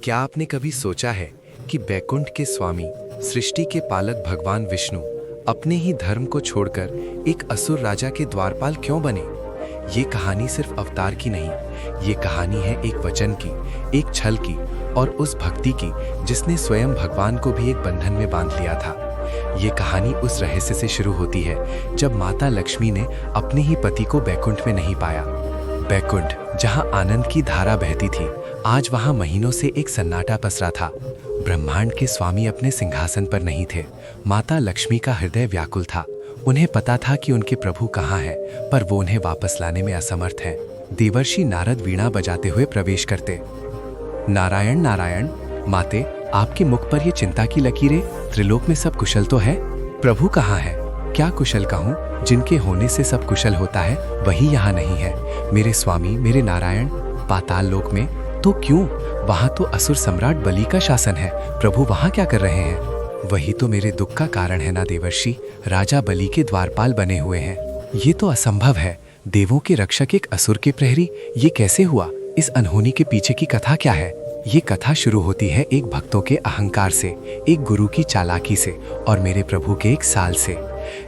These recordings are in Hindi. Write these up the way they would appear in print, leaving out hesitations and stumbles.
क्या आपने कभी सोचा है कि बैकुंठ के स्वामी, सृष्टि के पालक भगवान विष्णु अपने ही धर्म को छोड़कर एक असुर राजा के द्वारपाल क्यों बने? ये कहानी सिर्फ अवतार की नहीं, ये कहानी है एक वचन की, एक छल की और उस भक्ति की जिसने स्वयं भगवान को भी एक बंधन में बांध लिया था। ये कहानी उस रहस्य से शुरू होती है जब माता लक्ष्मी ने अपने ही पति को बैकुंठ में नहीं पाया। बैकुंठ, जहां आनंद की धारा बहती थी, आज वहां महीनों से एक सन्नाटा पसरा था। ब्रह्मांड के स्वामी अपने सिंहासन पर नहीं थे। माता लक्ष्मी का हृदय व्याकुल था। उन्हें पता था कि उनके प्रभु कहाँ हैं, पर वो उन्हें वापस लाने में असमर्थ हैं। देवर्षि नारद वीणा बजाते हुए प्रवेश करते। नारायण नारायण, माते, आपके मुख पर ये चिंता की लकीरें? त्रिलोक में सब कुशल तो है? प्रभु कहाँ है? क्या कुशल कहूँ? जिनके होने से सब कुशल होता है वही यहाँ नहीं है। मेरे स्वामी, मेरे नारायण, पाताल लोक में तो क्यों? वहां तो असुर सम्राट बलि का शासन है। प्रभु वहां क्या कर रहे हैं? वही तो मेरे दुख का कारण है ना देवर्षि। राजा बलि के द्वारपाल बने हुए हैं। ये तो असंभव है। देवों के रक्षक एक असुर के प्रहरी, ये कैसे हुआ? इस अनहोनी के पीछे की कथा क्या है? ये कथा शुरू होती है एक भक्तों के अहंकार से, एक गुरु की चालाकी से और मेरे प्रभु के एक साल से।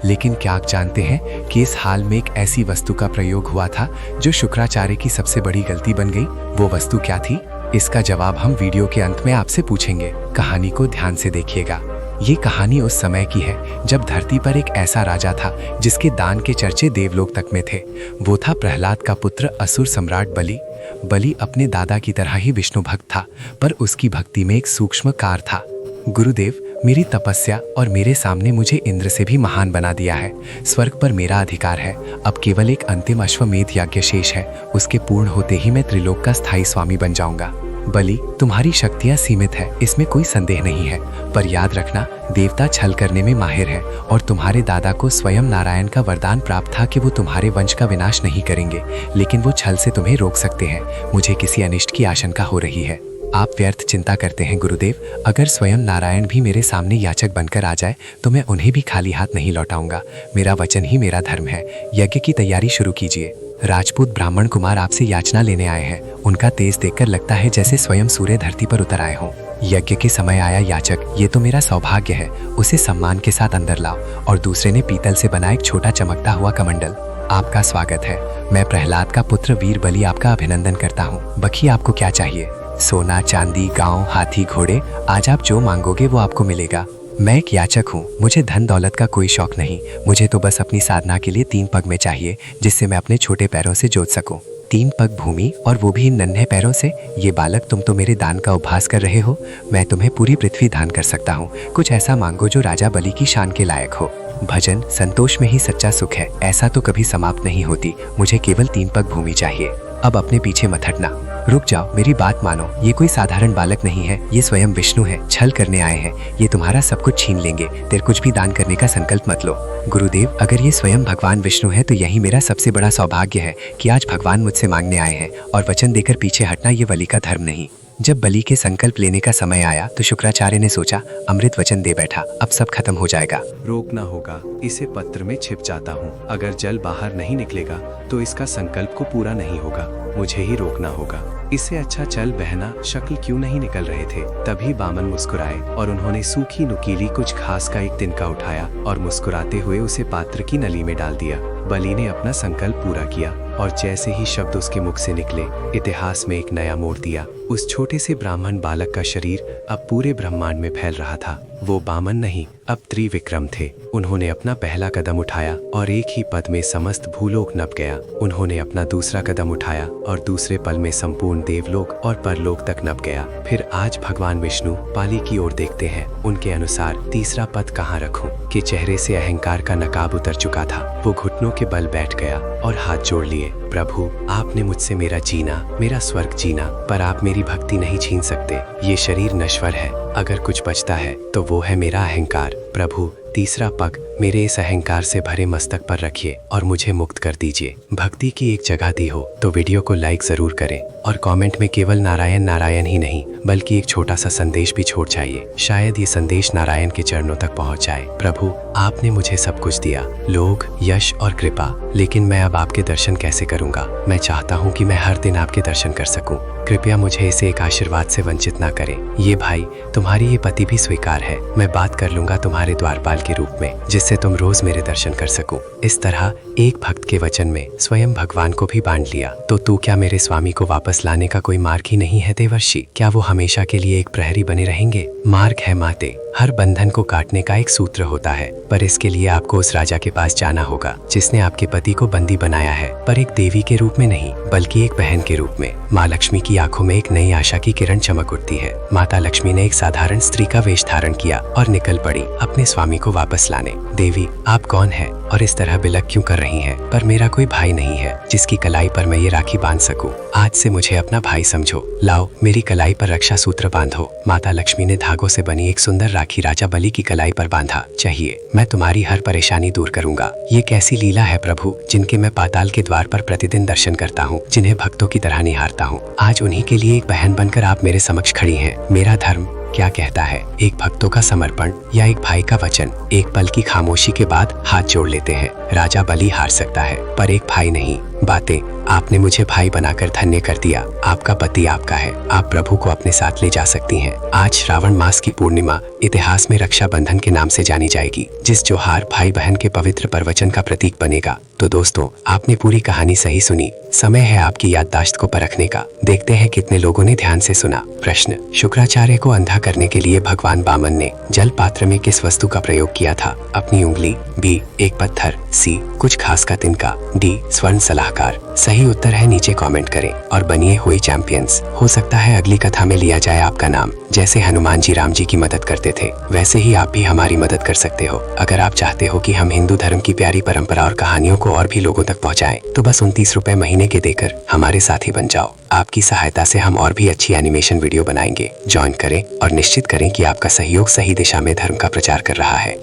लेकिन क्या आप जानते हैं कि इस हाल में एक ऐसी वस्तु का प्रयोग हुआ था जो शुक्राचार्य की सबसे बड़ी गलती बन गई? वो वस्तु क्या थी? इसका जवाब हम वीडियो के अंत में आपसे पूछेंगे। कहानी को ध्यान से देखिएगा। ये कहानी उस समय की है जब धरती पर एक ऐसा राजा था जिसके दान के चर्चे देवलोक तक में थे। वो था प्रहलाद का पुत्र असुर सम्राट बलि। बलि अपने दादा की तरह ही विष्णु भक्त था, पर उसकी भक्ति में एक सूक्ष्म कार था। गुरुदेव, मेरी तपस्या और मेरे सामने मुझे इंद्र से भी महान बना दिया है। स्वर्ग पर मेरा अधिकार है। अब केवल एक अंतिम अश्वमेध यज्ञ शेष है। उसके पूर्ण होते ही मैं त्रिलोक का स्थायी स्वामी बन जाऊंगा। बलि, तुम्हारी शक्तियां सीमित है, इसमें कोई संदेह नहीं है, पर याद रखना, देवता छल करने में माहिर है और तुम्हारे दादा को स्वयं नारायण का वरदान प्राप्त था कि वो तुम्हारे वंश का विनाश नहीं करेंगे, लेकिन वो छल से तुम्हें रोक सकते हैं। मुझे किसी अनिष्ट की आशंका हो रही है। आप व्यर्थ चिंता करते हैं गुरुदेव। अगर स्वयं नारायण भी मेरे सामने याचक बनकर आ जाए तो मैं उन्हें भी खाली हाथ नहीं लौटाऊंगा। मेरा वचन ही मेरा धर्म है। यज्ञ की तैयारी शुरू कीजिए। राजपूत ब्राह्मण कुमार आपसे याचना लेने आए हैं। उनका तेज देखकर लगता है जैसे स्वयं सूर्य धरती पर उतर आए हों। यज्ञ के समय आया याचक, ये तो मेरा सौभाग्य है। उसे सम्मान के साथ अंदर लाओ। और दूसरे ने पीतल से बना एक छोटा चमकता हुआ कमंडल। आपका स्वागत है। मैं प्रहलाद का पुत्र वीर बलि आपका अभिनंदन करता हूँ। बखिए, आपको क्या चाहिए? सोना, चांदी, गांव, हाथी, घोड़े, आज आप जो मांगोगे वो आपको मिलेगा। मैं एक याचक हूँ। मुझे धन दौलत का कोई शौक नहीं। मुझे तो बस अपनी साधना के लिए 3 पग में चाहिए, जिससे मैं अपने छोटे पैरों से जोत सकूं। 3 पग भूमि, और वो भी इन नन्हे पैरों से। ये बालक, तुम तो मेरे दान का उपहास कर रहे हो। मैं तुम्हें पूरी पृथ्वी दान कर सकता हूँ। कुछ ऐसा मांगो जो राजा बलि की शान के लायक हो। भजन, संतोष में ही सच्चा सुख है। ऐसा तो कभी समाप्त नहीं होती। मुझे केवल 3 पग भूमि चाहिए। अब अपने पीछे मत हटना। रुक जाओ, मेरी बात मानो। ये कोई साधारण बालक नहीं है। ये स्वयं विष्णु है। छल करने आए हैं। ये तुम्हारा सब कुछ छीन लेंगे। तेरे कुछ भी दान करने का संकल्प मत लो। गुरुदेव, अगर ये स्वयं भगवान विष्णु है तो यही मेरा सबसे बड़ा सौभाग्य है कि आज भगवान मुझसे मांगने आए हैं, और वचन देकर पीछे हटना ये बलि का धर्म नहीं। जब बलि के संकल्प लेने का समय आया तो शुक्राचार्य ने सोचा, अमृत वचन दे बैठा, अब सब खत्म हो जाएगा। रोकना होगा। इसे पत्र में छिप जाता हूँ। अगर जल बाहर नहीं निकलेगा तो इसका संकल्प को पूरा नहीं होगा। मुझे ही रोकना होगा। इससे अच्छा चल बहना, शक्ल क्यों नहीं निकल रहे थे? तभी बामन मुस्कुराए और उन्होंने सूखी नुकीली कुछ घास का एक तिनका उठाया और मुस्कुराते हुए उसे पात्र की नली में डाल दिया। बलि ने अपना संकल्प पूरा किया और जैसे ही शब्द उसके मुख से निकले, इतिहास में एक नया मोड़ दिया। उस छोटे से ब्राह्मण बालक का शरीर अब पूरे ब्रह्मांड में फैल रहा था। वो बामन नहीं, अब त्रिविक्रम थे। उन्होंने अपना पहला कदम उठाया और एक ही पद में समस्त भूलोक नप गया। उन्होंने अपना दूसरा कदम उठाया और दूसरे पल में संपूर्ण देवलोक और परलोक तक नप गया। फिर आज भगवान विष्णु पाली की ओर देखते हैं। उनके अनुसार तीसरा पद कहाँ रखूं? कि चेहरे से अहंकार का नकाब उतर चुका था। वो घुटनों के बल बैठ गया और हाथ जोड़ लिए। प्रभु, आपने मुझसे मेरा जीना, मेरा स्वर्ग जीना, पर आप मेरी भक्ति नहीं छीन सकते। ये शरीर नश्वर है। अगर कुछ बचता है तो वो है मेरा अहंकार। प्रभु, तीसरा पग मेरे इस अहंकार से भरे मस्तक पर रखिए और मुझे मुक्त कर दीजिए। भक्ति की एक जगह दी हो तो वीडियो को लाइक जरूर करें और कमेंट में केवल नारायण नारायण ही नहीं बल्कि एक छोटा सा संदेश भी छोड़ जाइए। शायद ये संदेश नारायण के चरणों तक पहुंच जाए। प्रभु, आपने मुझे सब कुछ दिया, लोग, यश और कृपा, लेकिन मैं अब आपके दर्शन कैसे करूंगा? मैं चाहता हूं कि मैं हर दिन आपके दर्शन कर सकूं। कृपया मुझे इसे एक आशीर्वाद से वंचित ना करें। ये भाई, तुम्हारी ये पति भी स्वीकार है। मैं बात कर लूंगा तुम्हारे द्वारपाल के रूप में, जिससे तुम रोज मेरे दर्शन कर सको। इस तरह एक भक्त के वचन में स्वयं भगवान को भी बांट लिया। तो तू क्या मेरे स्वामी को वापस लाने का कोई मार्ग ही नहीं है देवर्षि? क्या वो हमेशा के लिए एक प्रहरी बने रहेंगे? मार्ग है माते, हर बंधन को काटने का एक सूत्र होता है, पर इसके लिए आपको उस राजा के पास जाना होगा जिसने आपके पति को बंदी बनाया है, पर एक देवी के रूप में नहीं बल्कि एक बहन के रूप में। माँ लक्ष्मी की आंखों में एक नई आशा की किरण चमक उठती है। माता लक्ष्मी ने एक साधारण स्त्री का वेश धारण किया और निकल पड़ी अपने स्वामी को वापस लाने। देवी, आप कौन है और इस तरह बिलख क्यों कर रही हैं? पर मेरा कोई भाई नहीं है जिसकी कलाई पर मैं ये राखी बांध सकूं। आज से मुझे अपना भाई समझो। लाओ, मेरी कलाई पर रक्षा सूत्र बांधो। माता लक्ष्मी ने धागों से बनी एक सुंदर राखी राजा बलि की कलाई पर बांधा। चाहिए, मैं तुम्हारी हर परेशानी दूर करूंगा। ये कैसी लीला है प्रभु, जिनके मैं पाताल के द्वार पर प्रतिदिन दर्शन करता हूँ, जिन्हें भक्तों की तरह निहारता हूँ। आज उन्हीं के लिए एक बहन बनकर आप मेरे समक्ष खड़ी हैं। मेरा धर्म क्या कहता है? एक भक्तों का समर्पण या एक भाई का वचन? एक पल की खामोशी के बाद हाथ जोड़ लेते हैं। राजा बलि हार सकता है पर एक भाई नहीं। बातें, आपने मुझे भाई बनाकर धन्य कर दिया। आपका पति आपका है, आप प्रभु को अपने साथ ले जा सकती हैं। आज श्रावण मास की पूर्णिमा इतिहास में रक्षाबंधन के नाम से जानी जाएगी, जिस त्योहार भाई बहन के पवित्र प्रवचन का प्रतीक बनेगा। तो दोस्तों, आपने पूरी कहानी सही सुनी। समय है आपकी याददाश्त को परखने का। देखते हैं कितने लोगों ने ध्यान से सुना। प्रश्न, शुक्राचार्य को अंधा करने के लिए भगवान बामन ने जल पात्र में किस वस्तु का प्रयोग किया था? अपनी उंगली, बी एक पत्थर, सी कुछ खास का तिनका, डी स्वर्ण सलाहकार। सही उत्तर है नीचे कमेंट करें और बनिए हुई चैंपियंस। हो सकता है अगली कथा में लिया जाए आपका नाम। जैसे हनुमान जी राम जी की मदद करते थे, वैसे ही आप भी हमारी मदद कर सकते हो। अगर आप चाहते हो कि हम हिंदू धर्म की प्यारी परंपरा और कहानियों को और भी लोगों तक पहुंचाएं, तो बस 29 रुपए महीने के देकर हमारे साथी बन जाओ। आपकी सहायता से हम और भी अच्छी एनिमेशन वीडियो बनाएंगे। ज्वाइन करें और निश्चित करें कि आपका सहयोग सही दिशा में धर्म का प्रचार कर रहा है।